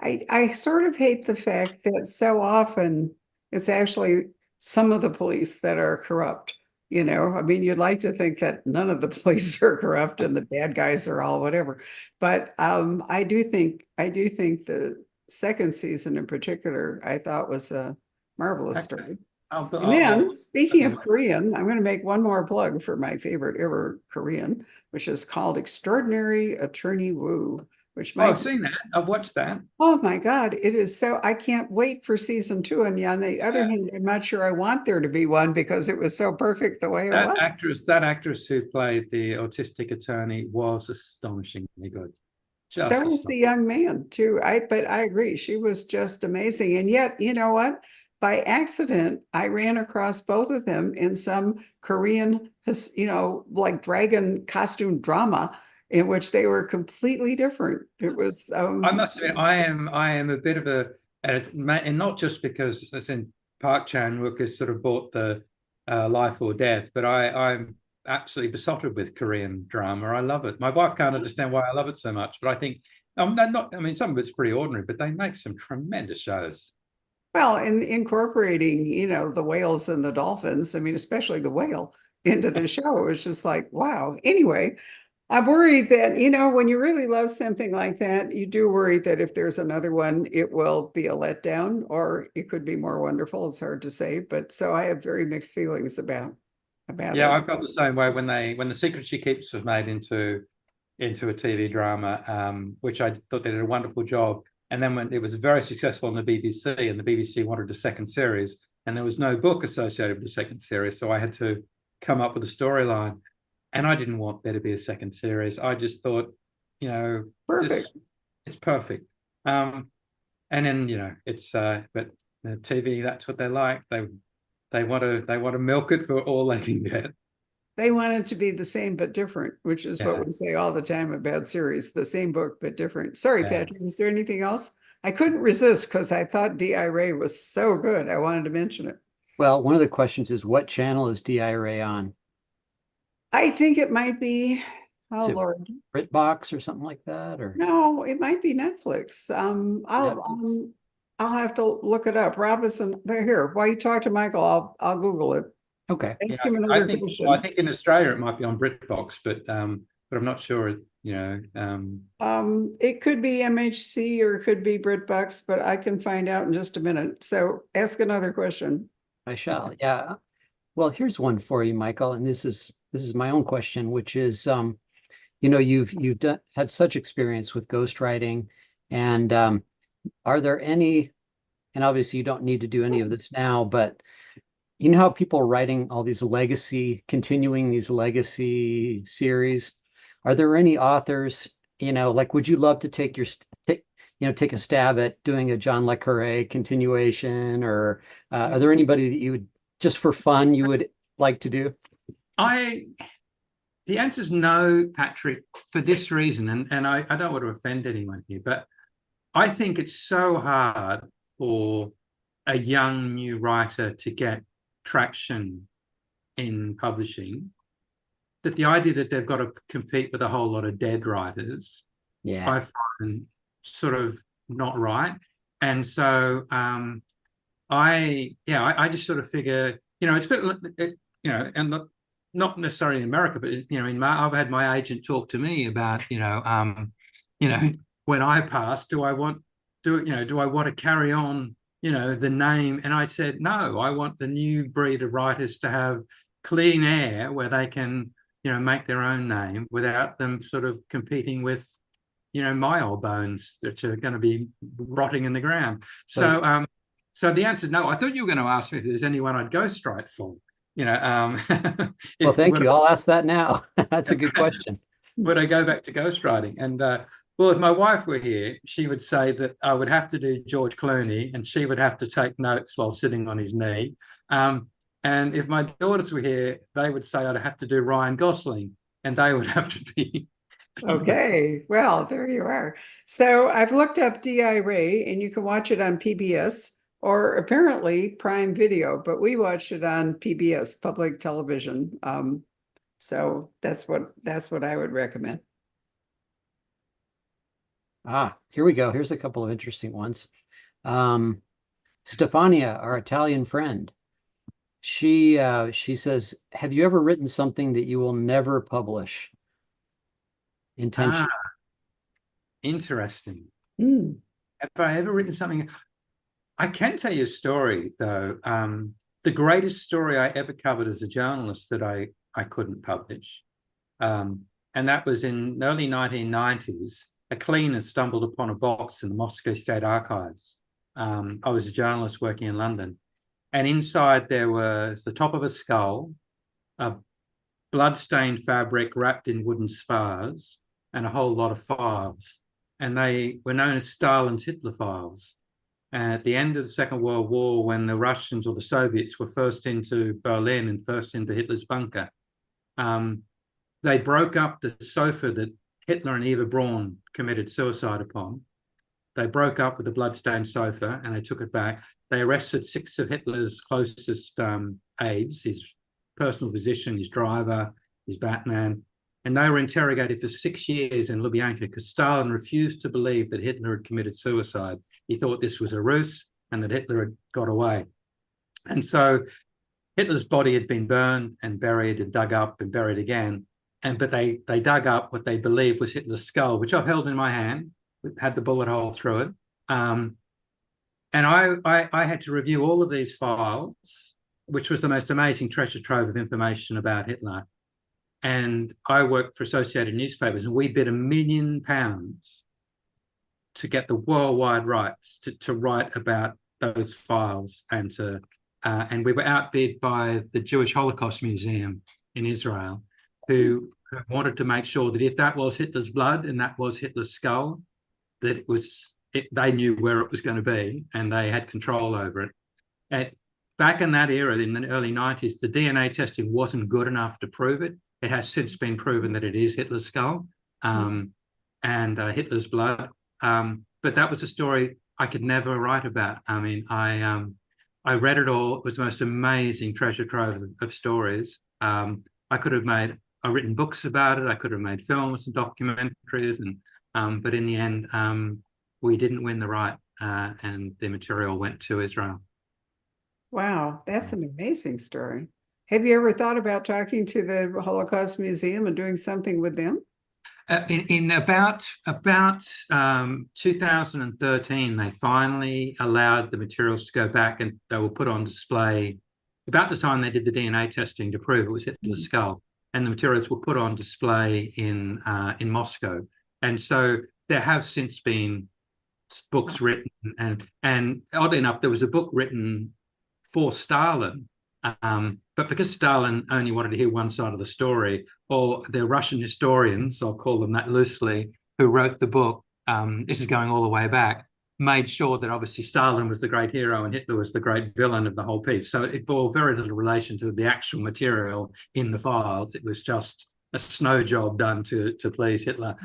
I sort of hate the fact that so often it's actually some of the police that are corrupt. I mean, you'd like to think that none of the police are corrupt and the bad guys are all whatever. But I do think the second season in particular, I thought was a marvelous story. And then, speaking of Korean, I'm going to make one more plug for my favorite ever Korean, which is called Extraordinary Attorney Woo, which I've seen that. I've watched that. Oh my God, it is so, I can't wait for season 2. And on the other hand, I'm not sure I want there to be one because it was so perfect the way it was. That actress who played the autistic attorney was astonishingly good. So was the young man too. But I agree, she was just amazing. And yet, you know what? By accident, I ran across both of them in some Korean, like dragon costume drama in which they were completely different. It was. I must admit, I am a bit of and not just because as in Park Chan-wook has sort of bought the Life or Death, but I'm absolutely besotted with Korean drama. I love it. My wife can't understand why I love it so much, but I think some of it's pretty ordinary, but they make some tremendous shows. Well, and incorporating, the whales and the dolphins, I mean, especially the whale into the show, it was just like, wow. Anyway, I'm worried that, when you really love something like that, you do worry that if there's another one, it will be a letdown or it could be more wonderful. It's hard to say, but so I have very mixed feelings about it. Yeah, I felt the same way when The Secret She Keeps was made into a TV drama, which I thought they did a wonderful job. And then when it was very successful on the BBC, and the BBC wanted a second series, and there was no book associated with the second series, so I had to come up with a storyline. And I didn't want there to be a second series. I just thought, perfect. It's perfect. And then it's but TV, that's what they like. They want to milk it for all they can get. They want it to be the same but different, which is what we say all the time about series, the same book but different. Sorry, Patrick, is there anything else? I couldn't resist because I thought D.I. Ray was so good. I wanted to mention it. Well, one of the questions is, what channel is D.I. Ray on? I think it might be, Lord, BritBox or something like that, or no, it might be Netflix. I'll have to look it up. Robinson, here, while you talk to Michael, I'll Google it. Okay. Ask him another question. I think in Australia it might be on BritBox, but I'm not sure. It could be MHC or it could be BritBox, but I can find out in just a minute. So ask another question. I shall. Yeah. Well, here's one for you, Michael, and this is my own question, which is, you've had such experience with ghostwriting, and are there any? And obviously, you don't need to do any of this now, but you know how people are writing all these continuing these legacy series? Are there any authors, like, would you love to take a stab at doing a John le Carré continuation, or are there anybody that you would, just for fun, you would like to do? The answer is no, Patrick, for this reason, and I don't want to offend anyone here, but I think it's so hard for a young new writer to get traction in publishing that the idea that they've got to compete with a whole lot of dead writers, Yeah. I find sort of not right. And so I just sort of figure, it's a bit, and not necessarily in America, but I've had my agent talk to me about, when I pass, do I want to carry on, the name? And I said, no, I want the new breed of writers to have clean air where they can, make their own name without them sort of competing with, my old bones that are going to be rotting in the ground. So, so the answer is no. I thought you were going to ask me if there's anyone I'd ghostwrite for. Well, thank you. I'll ask that now. That's a good question. Would I go back to ghostwriting? And well, if my wife were here, she would say that I would have to do George Clooney, and she would have to take notes while sitting on his knee. And if my daughters were here, they would say I'd have to do Ryan Gosling, and they would have to be. Okay, well, there you are. So I've looked up D.I. Ray, and you can watch it on PBS or apparently Prime Video, but we watched it on PBS, public television. So that's what I would recommend. Here we go. Here's a couple of interesting ones. Stefania, our Italian friend, she says, have you ever written something that you will never publish? Intention. Interesting. Mm. Have I ever written something? I can tell you a story, though. The greatest story I ever covered as a journalist that I couldn't publish. And that was in the early 1990s. A cleaner stumbled upon a box in the Moscow State Archives. I was a journalist working in London. And inside there was the top of a skull, a blood-stained fabric wrapped in wooden spars, and a whole lot of files. And they were known as Stalin's Hitler files. And at the end of the Second World War, when the Russians or the Soviets were first into Berlin and first into Hitler's bunker, they broke up the sofa that Hitler and Eva Braun committed suicide upon. They broke up with the bloodstained sofa and they took it back. They arrested 6 of Hitler's closest aides, his personal physician, his driver, his Batman, and they were interrogated for 6 years in Lubyanka because Stalin refused to believe that Hitler had committed suicide. He thought this was a ruse and that Hitler had got away. And so Hitler's body had been burned and buried and dug up and buried again. But they dug up what they believed was Hitler's skull, which I've held in my hand. It had the bullet hole through it. And I had to review all of these files, which was the most amazing treasure trove of information about Hitler. And I worked for Associated Newspapers, and we bid £1 million to get the worldwide rights to write about those files, and we were outbid by the Jewish Holocaust Museum in Israel, who wanted to make sure that if that was Hitler's blood and that was Hitler's skull, that they knew where it was going to be and they had control over it. Back in that era, in the early 90s, the DNA testing wasn't good enough to prove it. It has since been proven that it is Hitler's skull and Hitler's blood. But that was a story I could never write about. I mean, I read it all. It was the most amazing treasure trove of stories. I could have written books about it. I could have made films and documentaries, but in the end, we didn't win the right, and the material went to Israel. Wow, that's an amazing story. Have you ever thought about talking to the Holocaust Museum and doing something with them? In about 2013, they finally allowed the materials to go back, and they were put on display about the time they did the DNA testing to prove it was Hitler's skull, and the materials were put on display in Moscow. And so there have since been books written, and oddly enough, there was a book written for Stalin. But because Stalin only wanted to hear one side of the story, or the Russian historians, I'll call them that loosely, who wrote the book, this is going all the way back, made sure that obviously Stalin was the great hero and Hitler was the great villain of the whole piece. So it bore very little relation to the actual material in the files. It was just snow job done to please Hitler.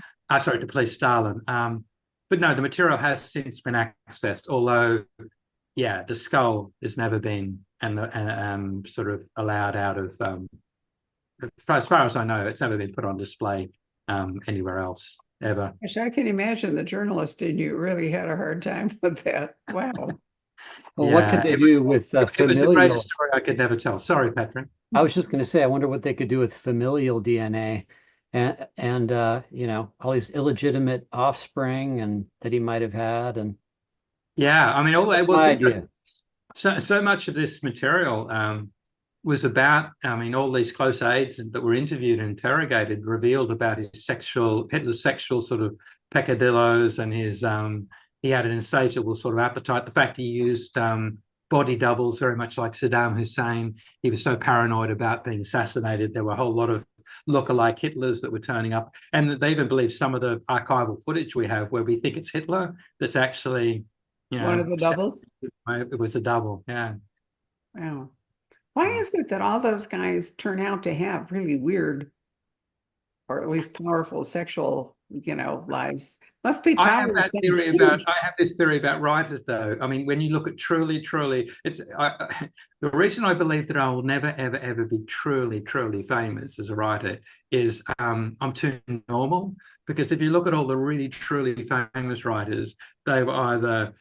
Sorry, to please Stalin. But no, the material has since been accessed, although, yeah, the skull has never been sort of allowed out of, as far as I know, it's never been put on display anywhere else ever. Gosh, I can imagine the journalist in you really had a hard time with that. Wow. Well, what could they do with it was the familial? greatest story I could never tell. Sorry, Patrick. I was just going to say, I wonder what they could do with familial DNA and you know, all these illegitimate offspring and that he might have had. And Yeah, I mean, that's my idea. So much of this material was about, I mean, all these close aides that were interviewed and interrogated revealed about Hitler's sexual sort of peccadillos, and he had an insatiable sort of appetite. The fact he used body doubles, very much like Saddam Hussein. He was so paranoid about being assassinated. There were a whole lot of look-alike Hitlers that were turning up. And they even believe some of the archival footage we have where we think it's Hitler that's actually, you know, One of the doubles? It was a double, yeah. Wow. Why is it that all those guys turn out to have really weird, or at least powerful sexual, lives? Must be I power. have this theory about writers, though. I mean, when you look at truly, the reason I believe that I will never, ever, ever be truly, truly famous as a writer is I'm too normal. Because if you look at all the really, truly famous writers, they were either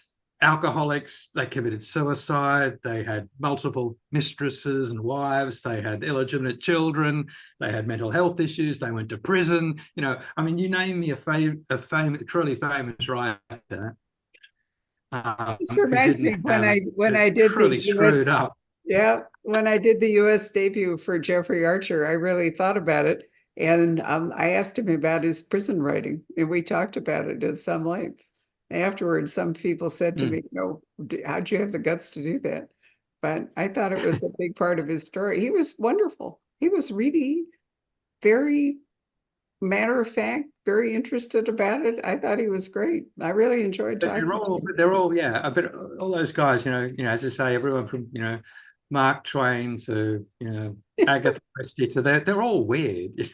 alcoholics, they committed suicide, they had multiple mistresses and wives, they had illegitimate children, they had mental health issues, they went to prison. I mean, you name me a truly famous writer. This reminds me when I did truly the screwed US, up. yeah, when I did the US debut for Jeffrey Archer, I really thought about it. And I asked him about his prison writing, and we talked about it at some length. Afterwards, some people said to me, how'd you have the guts to do that? But I thought it was a big part of his story. He was wonderful. He was really very matter of fact, very interested about it. I thought he was great. I really enjoyed talking to him. They're all, yeah, but all those guys, as I say, everyone from, Mark Twain to, Agatha Christie to they're all weird.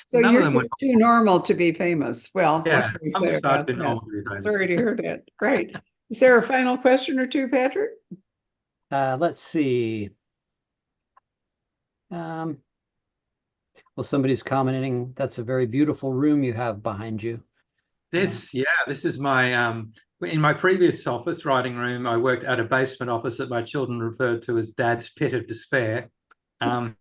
So you're just too normal to be famous. Well, yeah, what can we say about that? Sorry to hear that. Great. Is there a final question or two, Patrick? Let's see. Well, somebody's commenting, that's a very beautiful room you have behind you. This is my in my previous office, writing room, I worked at a basement office that my children referred to as Dad's pit of despair. And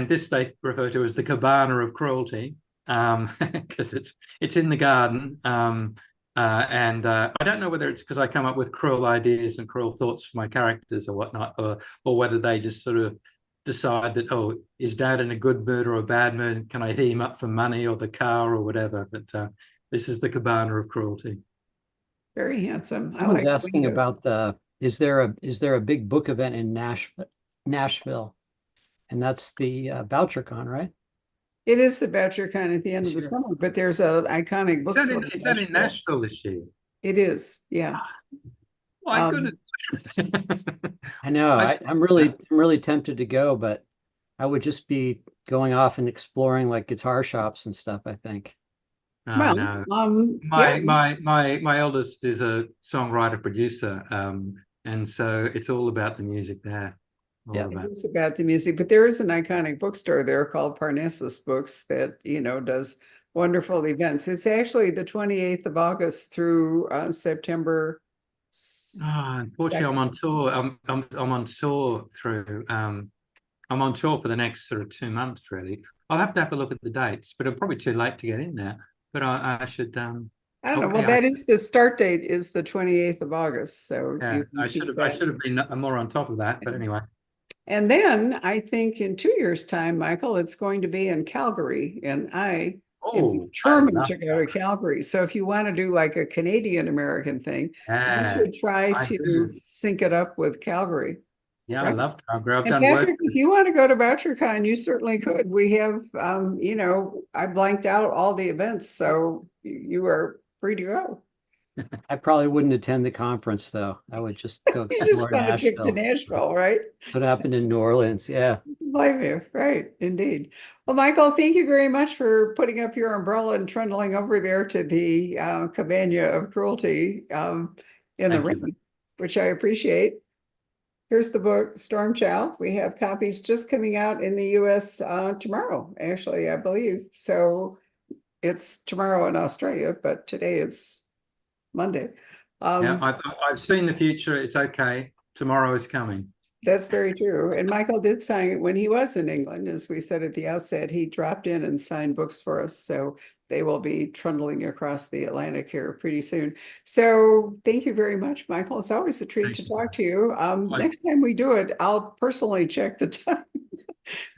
this they refer to as the cabana of cruelty, because it's in the garden. And I don't know whether it's because I come up with cruel ideas and cruel thoughts for my characters or whatnot, or whether they just sort of decide that, oh, is Dad in a good mood or a bad mood? Can I hit him up for money or the car or whatever? But this is the cabana of cruelty. Very handsome. I was asking about is there a big book event in Nashville? And that's the BoucherCon, right? It is the BoucherCon at the end of the summer, but there's an iconic bookstore. Is that in Nashville this year? It is, yeah. My goodness. I know. I'm really tempted to go, but I would just be going off and exploring like guitar shops and stuff, I think. Oh, no. My eldest is a songwriter producer, and so it's all about the music there. It's about the music, but there is an iconic bookstore there called Parnassus Books that does wonderful events. It's actually the 28th of August through September. Unfortunately, I'm on tour. I'm on tour through. I'm on tour for the next sort of 2 months, really. I'll have to have a look at the dates, but it's probably too late to get in there. But I should. I don't know. Well, that is the start date is the 28th of August. So yeah, I should have been more on top of that. But anyway. And then I think in 2 years' time, Michael, it's going to be in Calgary, and I am determined to go to Calgary. So if you want to do like a Canadian American thing, you could try to sync it up with Calgary. Yeah, right? I love Calgary. And Patrick, if you want to go to BoucherCon, you certainly could. We have, I blanked out all the events, so you are free to go. I probably wouldn't attend the conference though. I would just go You just explore want to pick to Nashville. Nashville, right? That's what happened in New Orleans. Yeah. Blame you, right, indeed. Well, Michael, thank you very much for putting up your umbrella and trundling over there to the Cabana of Cruelty in the Thank you. rain, which I appreciate. Here's the book, Stormchild. We have copies just coming out in the US tomorrow, actually, I believe. So it's tomorrow in Australia, but today it's Monday. Yeah, I've seen the future. It's okay. Tomorrow is coming. That's very true. And Michael did sign when he was in England, as we said at the outset, he dropped in and signed books for us. So they will be trundling across the Atlantic here pretty soon. So thank you very much, Michael. It's always a treat Thank to you. talk to you. Next time we do it, I'll personally check the time,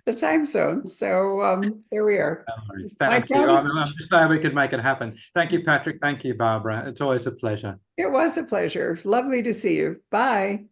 the time zone. So there we are. No worries. My Thank you. promise- I'm just glad we could make it happen. Thank you, Patrick. Thank you, Barbara. It's always a pleasure. It was a pleasure. Lovely to see you. Bye.